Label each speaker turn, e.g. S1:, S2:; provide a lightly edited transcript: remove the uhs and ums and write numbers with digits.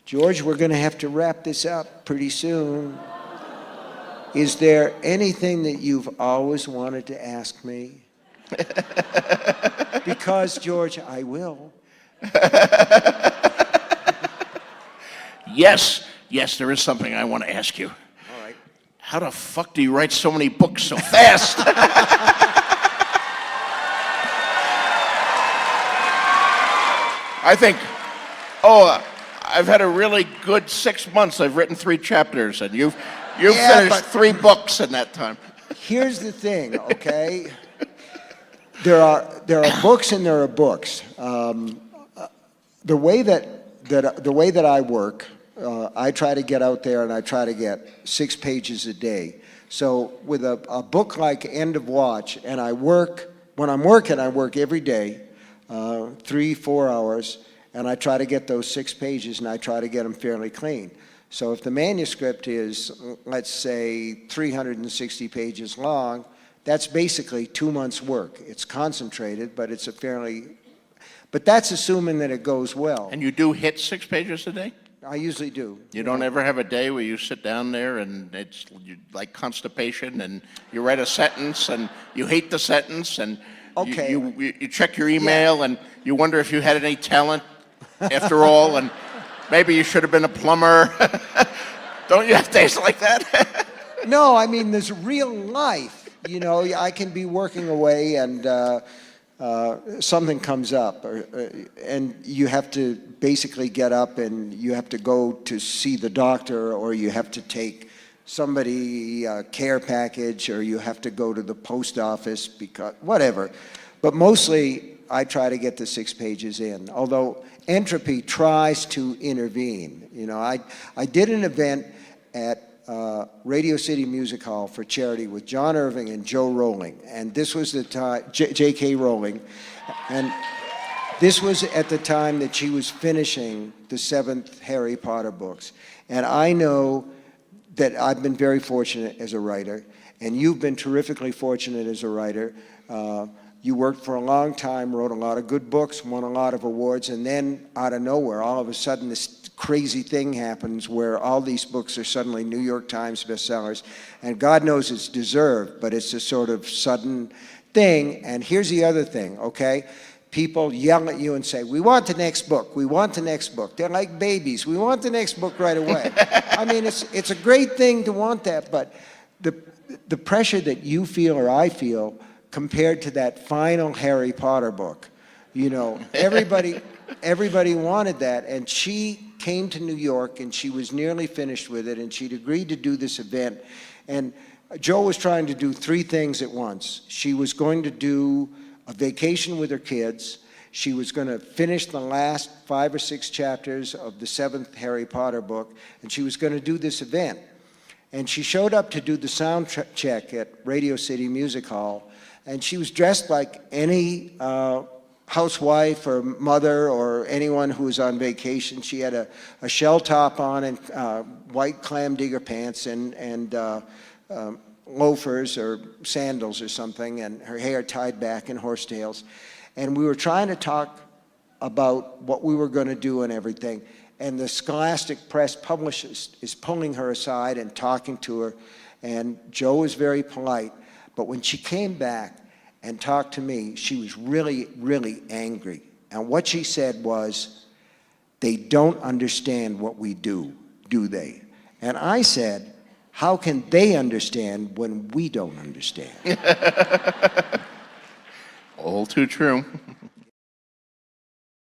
S1: George, we're going to have to wrap this up pretty soon. Is there anything that you've always wanted to ask me? Because, George, I will.
S2: Yes, there is something I want to ask you.
S1: All right.
S2: How the fuck do you write so many books so fast? I think, I've had a really good 6 months. I've written 3 chapters, and you've finished 3 books in that time.
S1: Here's the thing, okay? There are books and there are books. The way that I work, I try to get out there and I try to get 6 pages a day. So with a book like End of Watch, and when I'm working, I work every day, 3-4 hours, and I try to get those 6 pages and I try to get them fairly clean. So if the manuscript is, let's say, 360 pages long, that's basically 2 months' work. It's concentrated, but it's but that's assuming that it goes well.
S2: And you do hit 6 pages a day?
S1: I usually do.
S2: You don't ever have a day where you sit down there and it's like constipation and you write a sentence and you hate the sentence and you check your email and you wonder if you had any talent after all and maybe you should have been a plumber. Don't you have days like that?
S1: No, I mean, there's real life. You know, I can be working away and something comes up and you have to basically get up and you have to go to see the doctor, or you have to take somebody care package, or you have to go to the post office, because whatever. But mostly I try to get the 6 pages in, although entropy tries to intervene. You know, I did an event at Radio City Music Hall for charity with John Irving and Joe Rowling, and this was the time, J.K. Rowling, and this was at the time that she was finishing the 7th Harry Potter books. And I know that I've been very fortunate as a writer, and you've been terrifically fortunate as a writer. You worked for a long time, wrote a lot of good books, won a lot of awards, and then out of nowhere, all of a sudden this crazy thing happens where all these books are suddenly New York Times bestsellers, and God knows it's deserved, but it's a sort of sudden thing. And here's the other thing, okay? People yell at you and say, we want the next book, we want the next book. They're like babies, we want the next book right away. I mean, it's a great thing to want that, but the pressure that you feel or I feel compared to that final Harry Potter book, you know, everybody wanted that, and she came to New York and she was nearly finished with it, and she'd agreed to do this event. And Joe was trying to do 3 things at once. She was going to do a vacation with her kids. She was going to finish the last 5 or 6 chapters of the 7th Harry Potter book, and she was going to do this event. And she showed up to do the sound check at Radio City Music Hall, and she was dressed like any housewife or mother or anyone who was on vacation. She had a shell top on and white clam digger pants and loafers or sandals or something, and her hair tied back in horsetails. And we were trying to talk about what we were going to do and everything. And the Scholastic Press publicist is pulling her aside and talking to her. And Joe was very polite. But when she came back and talked to me, she was really, really angry. And what she said was, they don't understand what we do they? And I said, how can they understand when we don't understand?
S2: All too true.